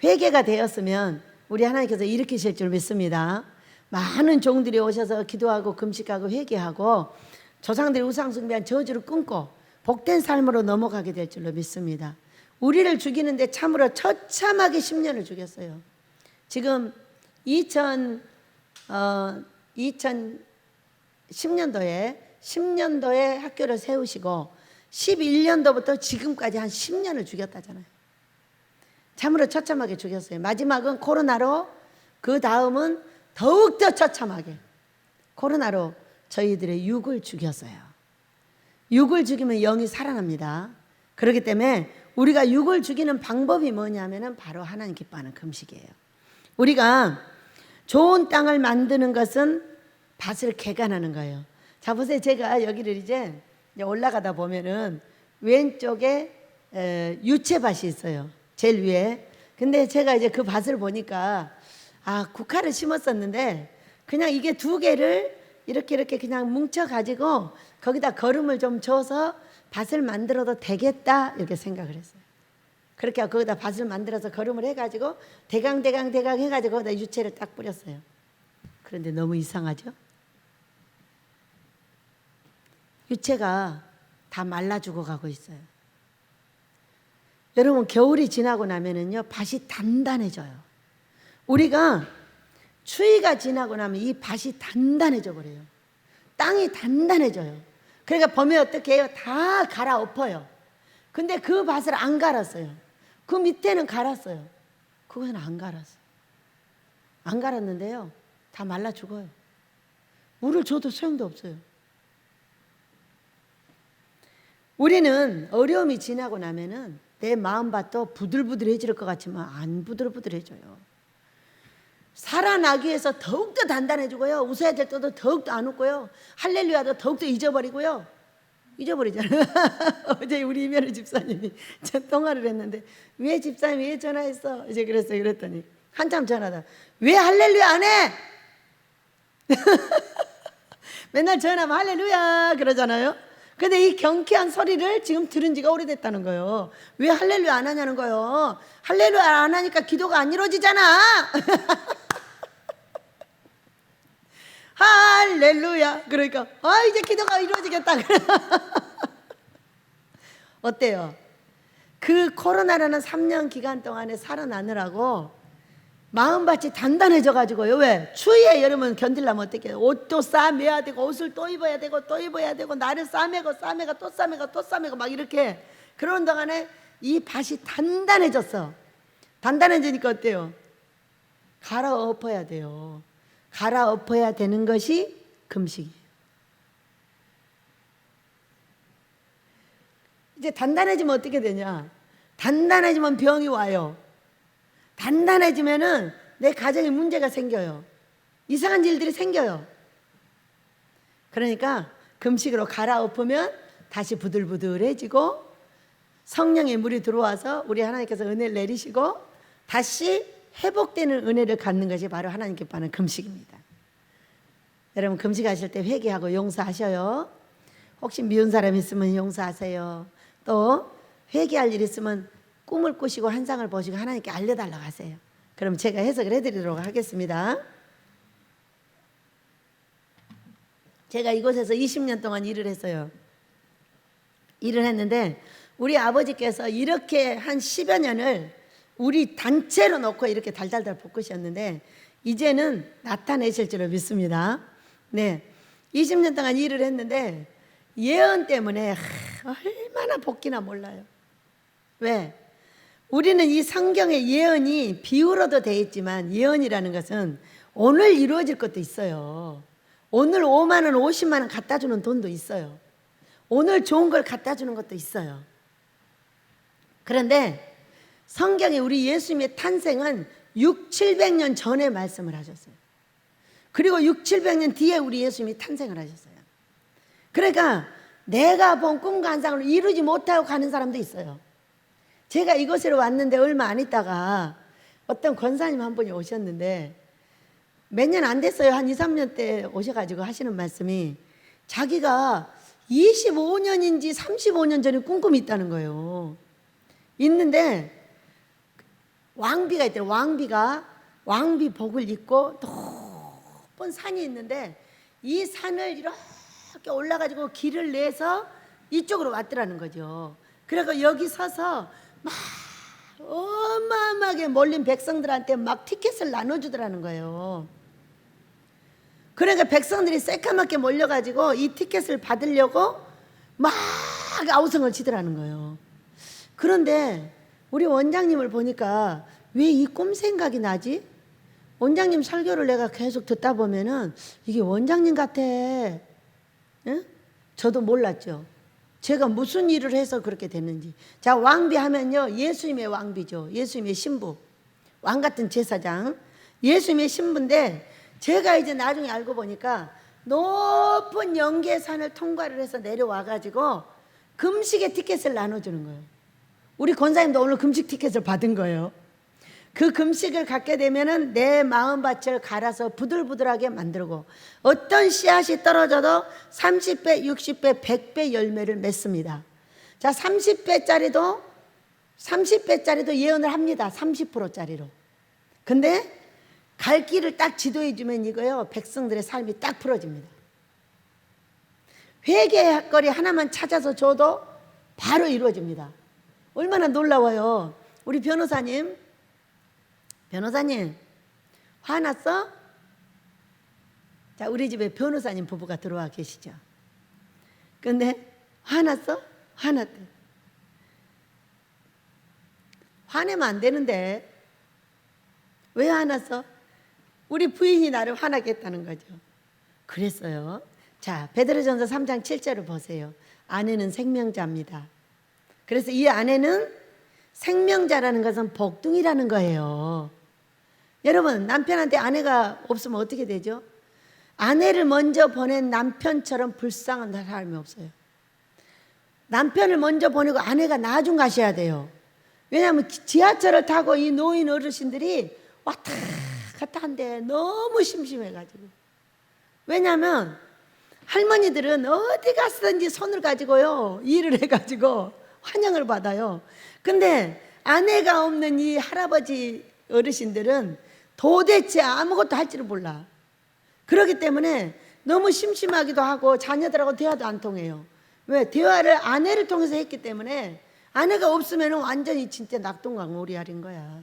회개가 되었으면 우리 하나님께서 일으키실 줄 믿습니다. 많은 종들이 오셔서 기도하고 금식하고 회개하고 조상들이 우상 숭배한 저주를 끊고 복된 삶으로 넘어가게 될 줄로 믿습니다. 우리를 죽이는데 참으로 처참하게 10년을 죽였어요. 지금 10년도에 학교를 세우시고 11년도부터 지금까지 한 10년을 죽였다잖아요. 참으로 처참하게 죽였어요. 마지막은 코로나로, 그 다음은 더욱더 처참하게 코로나로 저희들의 육을 죽였어요. 육을 죽이면 영이 살아납니다. 그렇기 때문에 우리가 육을 죽이는 방법이 뭐냐면 바로 하나님 기뻐하는 금식이에요. 우리가 좋은 땅을 만드는 것은 밭을 개간하는 거예요. 자 보세요. 제가 여기를 이제 올라가다 보면은 왼쪽에 유채밭이 있어요. 제일 위에. 근데 제가 이제 그 밭을 보니까 국화를 심었었는데 그냥 이게 두 개를 이렇게 그냥 뭉쳐 가지고 거기다 거름을 좀 줘서 밭을 만들어도 되겠다 이렇게 생각을 했어요. 그렇게 하고 거기다 밭을 만들어서 거름을 해가지고 대강 해가지고 거기다 유채를 딱 뿌렸어요. 그런데 너무 이상하죠? 유채가 다 말라 죽어가고 있어요. 여러분 겨울이 지나고 나면은요 밭이 단단해져요. 우리가 추위가 지나고 나면 이 밭이 단단해져 버려요. 땅이 단단해져요. 그러니까 보면 어떻게 해요? 다 갈아엎어요. 근데 그 밭을 안 갈았어요. 그 밑에는 갈았어요. 그것은 안 갈았어요. 안 갈았는데요 다 말라 죽어요. 물을 줘도 소용도 없어요. 우리는 어려움이 지나고 나면은 내 마음밭도 부들부들해질 것 같지만 안 부들부들해져요. 살아나기 위해서 더욱더 단단해지고요. 웃어야 될 때도 더욱더 안 웃고요. 할렐루야도 더욱더 잊어버리고요. 잊어버리잖아요. 어제 우리 이면우 집사님이 저 통화를 했는데 왜 집사님 왜 전화했어? 이제 그랬어요. 그랬더니 한참 전화다. 왜 할렐루야 안 해? 맨날 전화하면 할렐루야 그러잖아요. 근데 이 경쾌한 소리를 지금 들은 지가 오래됐다는 거예요. 왜 할렐루야 안 하냐는 거예요. 할렐루야 안 하니까 기도가 안 이루어지잖아. 할렐루야. 그러니까 이제 기도가 이루어지겠다. 어때요? 그 코로나라는 3년 기간 동안에 살아나느라고 마음밭이 단단해져 가지고요. 왜? 추위에 여름은 견디려면 어떻게 해요? 옷도 싸매야 되고 옷을 또 입어야 되고 또 입어야 되고 나를 싸매고 또 싸매고 또 싸매고 막 이렇게 그런 동안에 이 밭이 단단해졌어. 단단해지니까 어때요? 갈아엎어야 돼요. 갈아엎어야 되는 것이 금식이에요. 이제 단단해지면 어떻게 되냐? 단단해지면 병이 와요. 단단해지면은 내 가정에 문제가 생겨요. 이상한 일들이 생겨요. 그러니까 금식으로 갈아엎으면 다시 부들부들해지고 성령의 물이 들어와서 우리 하나님께서 은혜를 내리시고 다시 회복되는 은혜를 갖는 것이 바로 하나님께 받는 금식입니다. 여러분 금식하실 때 회개하고 용서하셔요. 혹시 미운 사람 있으면 용서하세요. 또 회개할 일 있으면 꿈을 꾸시고 환상을 보시고 하나님께 알려달라고 하세요. 그럼 제가 해석을 해드리도록 하겠습니다. 제가 이곳에서 20년 동안 일을 했어요. 일을 했는데 우리 아버지께서 이렇게 한 10여 년을 우리 단체로 놓고 이렇게 달달달 볶으셨는데 이제는 나타내실 줄을 믿습니다. 네, 20년 동안 일을 했는데 예언 때문에 얼마나 볶이나 몰라요. 왜? 우리는 이 성경의 예언이 비유로도 되어 있지만 예언이라는 것은 오늘 이루어질 것도 있어요. 오늘 5만 원, 50만 원 갖다 주는 돈도 있어요. 오늘 좋은 걸 갖다 주는 것도 있어요. 그런데 성경에 우리 예수님의 탄생은 6, 700년 전에 말씀을 하셨어요. 그리고 6, 700년 뒤에 우리 예수님이 탄생을 하셨어요. 그러니까 내가 본 꿈과 환상을 이루지 못하고 가는 사람도 있어요. 제가 이곳으로 왔는데 얼마 안 있다가 어떤 권사님 한 분이 오셨는데 몇 년 안 됐어요. 한 2, 3년 때 오셔가지고 하시는 말씀이 자기가 25년인지 35년 전에 꿈이 있다는 거예요. 있는데 왕비가 있대요. 왕비 복을 입고 높은 산이 있는데 이 산을 이렇게 올라가지고 길을 내서 이쪽으로 왔더라는 거죠. 그래서 여기 서서 막 어마어마하게 몰린 백성들한테 막 티켓을 나눠주더라는 거예요. 그러니까 백성들이 새까맣게 몰려가지고 이 티켓을 받으려고 막 아우성을 치더라는 거예요. 그런데 우리 원장님을 보니까 왜 이 꿈 생각이 나지? 원장님 설교를 내가 계속 듣다 보면은 이게 원장님 같아. 응? 저도 몰랐죠. 제가 무슨 일을 해서 그렇게 됐는지. 자, 왕비 하면요 예수님의 왕비죠. 예수님의 신부, 왕 같은 제사장, 예수님의 신부인데 제가 이제 나중에 알고 보니까 높은 영계산을 통과를 해서 내려와가지고 금식의 티켓을 나눠주는 거예요. 우리 권사님도 오늘 금식 티켓을 받은 거예요. 그 금식을 갖게 되면은 내 마음밭을 갈아서 부들부들하게 만들고 어떤 씨앗이 떨어져도 30배, 60배, 100배 열매를 맺습니다. 자, 30배짜리도 예언을 합니다. 30%짜리로. 근데 갈 길을 딱 지도해 주면 이거요, 백성들의 삶이 딱 풀어집니다. 회개의 거리 하나만 찾아서 줘도 바로 이루어집니다. 얼마나 놀라워요. 우리 변호사님 화났어? 자, 우리 집에 변호사님 부부가 들어와 계시죠. 근데 화났어? 화났대. 화내면 안 되는데 왜 화났어? 우리 부인이 나를 화나게 했다는 거죠. 그랬어요. 자, 베드로전서 3장 7절을 보세요. 아내는 생명자입니다. 그래서 이 아내는 생명자라는 것은 복둥이라는 거예요. 여러분, 남편한테 아내가 없으면 어떻게 되죠? 아내를 먼저 보낸 남편처럼 불쌍한 사람이 없어요. 남편을 먼저 보내고 아내가 나중 가셔야 돼요. 왜냐하면 지하철을 타고 이 노인 어르신들이 왔다 갔다 한데 너무 심심해가지고. 왜냐하면 할머니들은 어디 갔든지 손을 가지고요 일을 해가지고 환영을 받아요. 근데 아내가 없는 이 할아버지 어르신들은 도대체 아무것도 할 줄을 몰라. 그렇기 때문에 너무 심심하기도 하고 자녀들하고 대화도 안 통해요. 왜? 대화를 아내를 통해서 했기 때문에 아내가 없으면 완전히 진짜 낙동강오리알인 거야.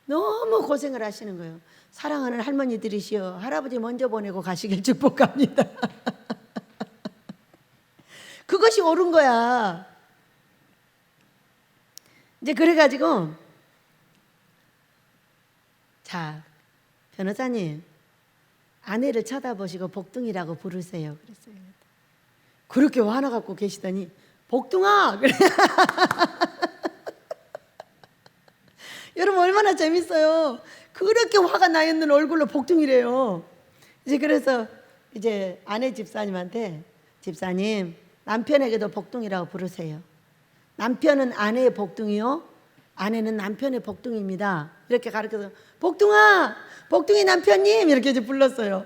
너무 고생을 하시는 거예요. 사랑하는 할머니들이시여, 할아버지 먼저 보내고 가시길 축복합니다. 그것이 옳은 거야. 이제 그래가지고, 자, 변호사님, 아내를 쳐다보시고 복둥이라고 부르세요. 그랬어요. 그렇게 화나 갖고 계시더니, 복둥아! 그래. 여러분, 얼마나 재밌어요. 그렇게 화가 나 있는 얼굴로 복둥이래요. 이제 그래서 이제 아내 집사님한테, 집사님, 남편에게도 복둥이라고 부르세요. 남편은 아내의 복둥이요, 아내는 남편의 복둥이입니다. 이렇게 가르쳐서 복둥아, 복둥이 남편님 이렇게 이제 불렀어요.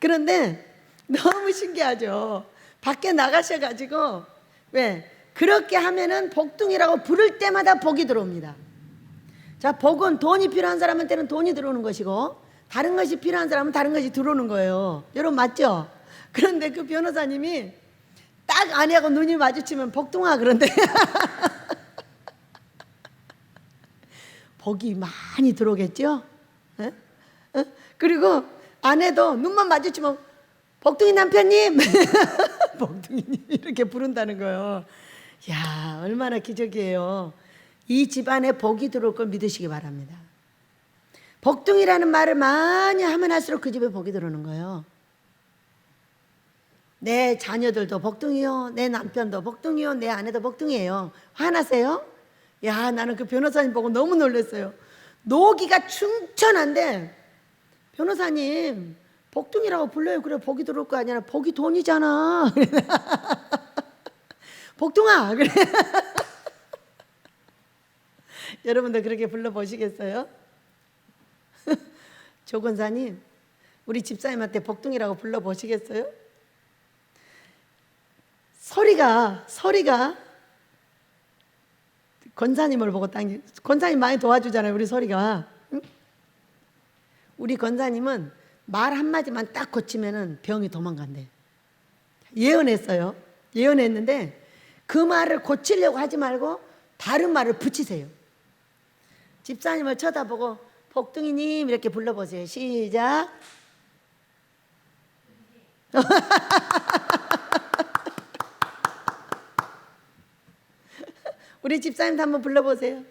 그런데 너무 신기하죠. 밖에 나가셔가지고 왜 그렇게 하면은 복둥이라고 부를 때마다 복이 들어옵니다. 자, 복은 돈이 필요한 사람한테는 돈이 들어오는 것이고 다른 것이 필요한 사람은 다른 것이 들어오는 거예요. 여러분 맞죠? 그런데 그 변호사님이 딱 아내하고 눈이 마주치면 복둥아 그런데 복이 많이 들어오겠죠? 에? 그리고 아내도 눈만 마주치면 복둥이 남편님 복둥이님 이렇게 부른다는 거예요. 야, 얼마나 기적이에요. 이 집안에 복이 들어올 걸 믿으시기 바랍니다. 복둥이라는 말을 많이 하면 할수록 그 집에 복이 들어오는 거예요. 내 자녀들도 복둥이요, 내 남편도 복둥이요, 내 아내도 복둥이에요. 화나세요? 야, 나는 그 변호사님 보고 너무 놀랐어요. 노기가 충천한데 변호사님 복둥이라고 불러요. 그래 복이 들어올 거 아니라 복이 돈이잖아. 복둥아 그래. 여러분들 그렇게 불러보시겠어요? 조 권사님 우리 집사님한테 복둥이라고 불러보시겠어요? 소리가 권사님을 보고 당기. 권사님 많이 도와주잖아요. 우리 소리가. 응? 우리 권사님은 말 한마디만 딱 고치면은 병이 도망간대. 예언했어요. 예언했는데 그 말을 고치려고 하지 말고 다른 말을 붙이세요. 집사님을 쳐다보고 복둥이님 이렇게 불러보세요. 시작. 우리 집사님도 한번 불러보세요.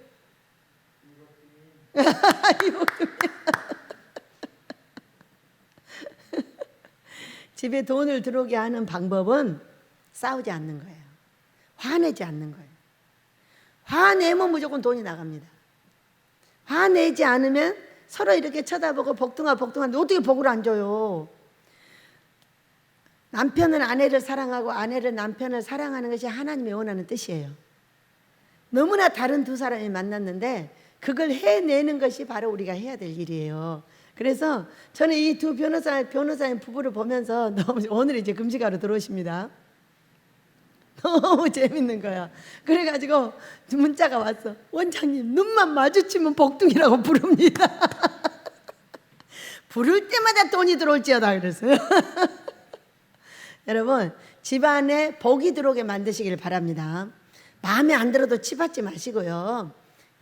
집에 돈을 들어오게 하는 방법은 싸우지 않는 거예요. 화내지 않는 거예요. 화내면 무조건 돈이 나갑니다. 화내지 않으면 서로 이렇게 쳐다보고 복둥아 복둥아 어떻게 복을 안 줘요. 남편은 아내를 사랑하고 아내를 남편을 사랑하는 것이 하나님이 원하는 뜻이에요. 너무나 다른 두 사람이 만났는데 그걸 해내는 것이 바로 우리가 해야 될 일이에요. 그래서 저는 이 두 변호사님 부부를 보면서 너무 오늘 이제 금식하러 들어오십니다. 너무 재밌는 거야. 그래가지고 문자가 왔어. 원장님 눈만 마주치면 복둥이라고 부릅니다. 부를 때마다 돈이 들어올지어다 그랬어요. 여러분 집안에 복이 들어오게 만드시길 바랍니다. 마음에 안 들어도 치받지 마시고요.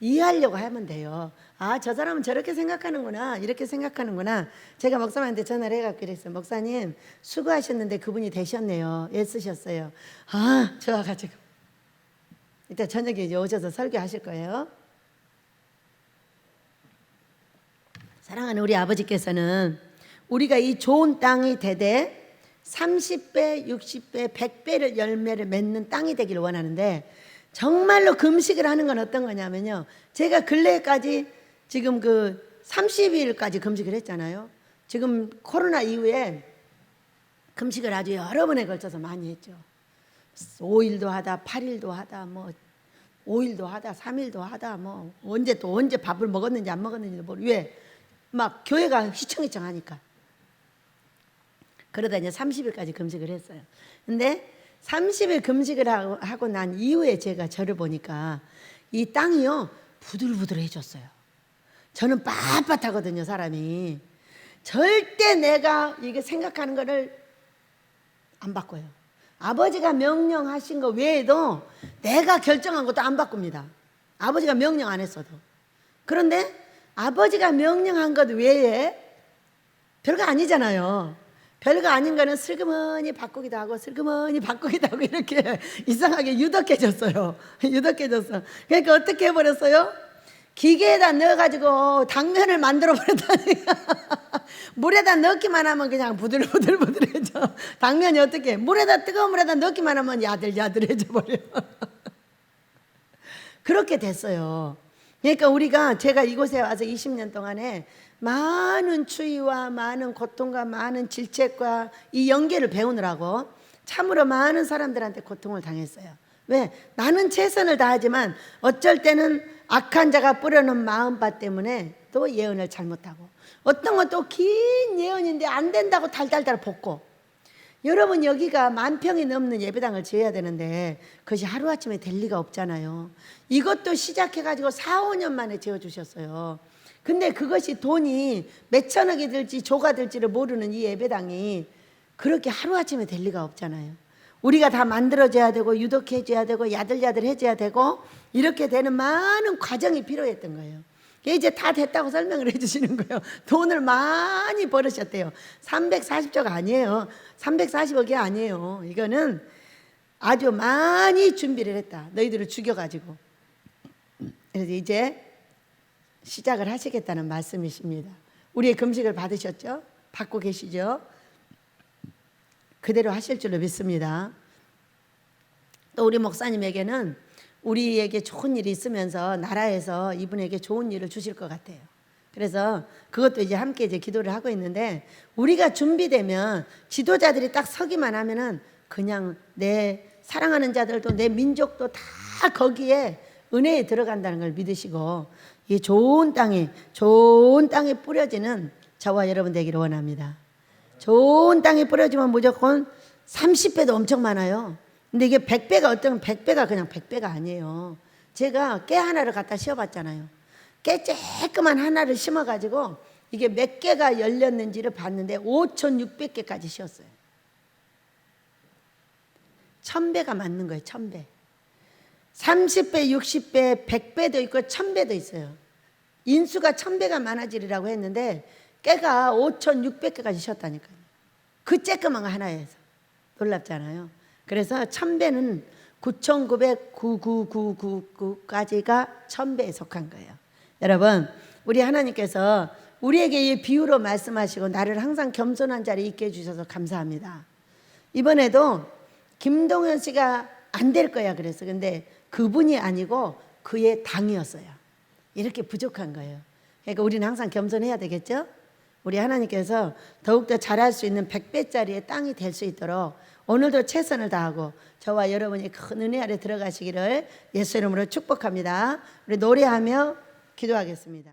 이해하려고 하면 돼요. 아, 저 사람은 저렇게 생각하는구나, 이렇게 생각하는구나. 제가 목사님한테 전화를 해갖고 그랬어요. 목사님 수고하셨는데 그분이 되셨네요. 애쓰셨어요. 아, 좋아가지고 이따 저녁에 이제 오셔서 설교하실 거예요. 사랑하는 우리 아버지께서는 우리가 이 좋은 땅이 되되 30배, 60배, 100배를 열매를 맺는 땅이 되기를 원하는데 정말로 금식을 하는 건 어떤 거냐면요. 제가 근래까지 지금 그 30일까지 금식을 했잖아요. 지금 코로나 이후에 금식을 아주 여러 번에 걸쳐서 많이 했죠. 5일도 하다, 8일도 하다, 뭐 5일도 하다, 3일도 하다, 뭐 언제 밥을 먹었는지 안 먹었는지도 모르고 왜? 막 교회가 휘청휘청하니까. 그러다 이제 30일까지 금식을 했어요. 근데 30일 금식을 하고 난 이후에 제가 저를 보니까 이 땅이요 부들부들해졌어요. 저는 빳빳하거든요, 사람이. 절대 내가 이게 생각하는 거를 안 바꿔요. 아버지가 명령하신 거 외에도 내가 결정한 것도 안 바꿉니다. 아버지가 명령 안 했어도. 그런데 아버지가 명령한 것 외에 별거 아니잖아요. 별거 아닌 거는 슬그머니 바꾸기도 하고 슬그머니 바꾸기도 하고 이렇게 이상하게 유덕해졌어요. 유덕해졌어. 그러니까 어떻게 해버렸어요? 기계에다 넣어가지고 당면을 만들어 버렸다니까. 물에다 넣기만 하면 그냥 부들부들부들해져. 당면이 어떻게? 물에다 뜨거운 물에다 넣기만 하면 야들야들해져 버려. 그렇게 됐어요. 그러니까 우리가 제가 이곳에 와서 20년 동안에 많은 추위와 많은 고통과 많은 질책과 이 연계를 배우느라고 참으로 많은 사람들한테 고통을 당했어요. 왜? 나는 최선을 다하지만 어쩔 때는 악한 자가 뿌려놓은 마음밭 때문에 또 예언을 잘못하고, 어떤 것도 긴 예언인데 안 된다고 달달달 볶고. 여러분, 여기가 10,000평이 넘는 예배당을 지어야 되는데 그것이 하루아침에 될 리가 없잖아요. 이것도 시작해가지고 4, 5년 만에 지어주셨어요. 근데 그것이 돈이 몇천억이 들지 조가 들지를 모르는 이 예배당이 그렇게 하루아침에 될 리가 없잖아요. 우리가 다 만들어져야 되고 유독해져야 되고 야들야들해져야 되고 이렇게 되는 많은 과정이 필요했던 거예요. 이제 다 됐다고 설명을 해주시는 거예요. 돈을 많이 벌으셨대요. 340조가 아니에요. 340억이 아니에요. 이거는 아주 많이 준비를 했다. 너희들을 죽여가지고. 그래서 이제 시작을 하시겠다는 말씀이십니다. 우리의 금식을 받으셨죠? 받고 계시죠? 그대로 하실 줄로 믿습니다. 또 우리 목사님에게는 우리에게 좋은 일이 있으면서 나라에서 이분에게 좋은 일을 주실 것 같아요. 그래서 그것도 이제 함께 이제 기도를 하고 있는데, 우리가 준비되면 지도자들이 딱 서기만 하면은 그냥 내 사랑하는 자들도 내 민족도 다 거기에 은혜에 들어간다는 걸 믿으시고, 이 좋은 땅에 뿌려지는 저와 여러분 되기를 원합니다. 좋은 땅에 뿌려지면 무조건 30배도 엄청 많아요. 근데 이게 100배가 어떤 100배가 그냥 100배가 아니에요. 제가 깨 하나를 갖다 씌워봤잖아요. 깨 쬐끄만 하나를 심어가지고 이게 몇 개가 열렸는지를 봤는데 5,600개까지 씌웠어요. 1,000배가 맞는 거예요. 1,000배. 30배, 60배, 100배도 있고 1,000배도 있어요. 인수가 1,000배가 많아지리라고 했는데 깨가 5,600개까지 씌웠다니까요. 그 쬐끄만 거 하나에서. 놀랍잖아요. 그래서 1,000배는 9,999,999까지가 1,000배에 속한 거예요. 여러분, 우리 하나님께서 우리에게 이 비유로 말씀하시고 나를 항상 겸손한 자리에 있게 해주셔서 감사합니다. 이번에도 김동현 씨가 안 될 거야 그랬어. 근데 그분이 아니고 그의 당이었어요. 이렇게 부족한 거예요. 그러니까 우리는 항상 겸손해야 되겠죠? 우리 하나님께서 더욱더 잘할 수 있는 100배짜리의 땅이 될 수 있도록 오늘도 최선을 다하고 저와 여러분이 큰 은혜 아래 들어가시기를 예수 이름으로 축복합니다. 우리 노래하며 기도하겠습니다.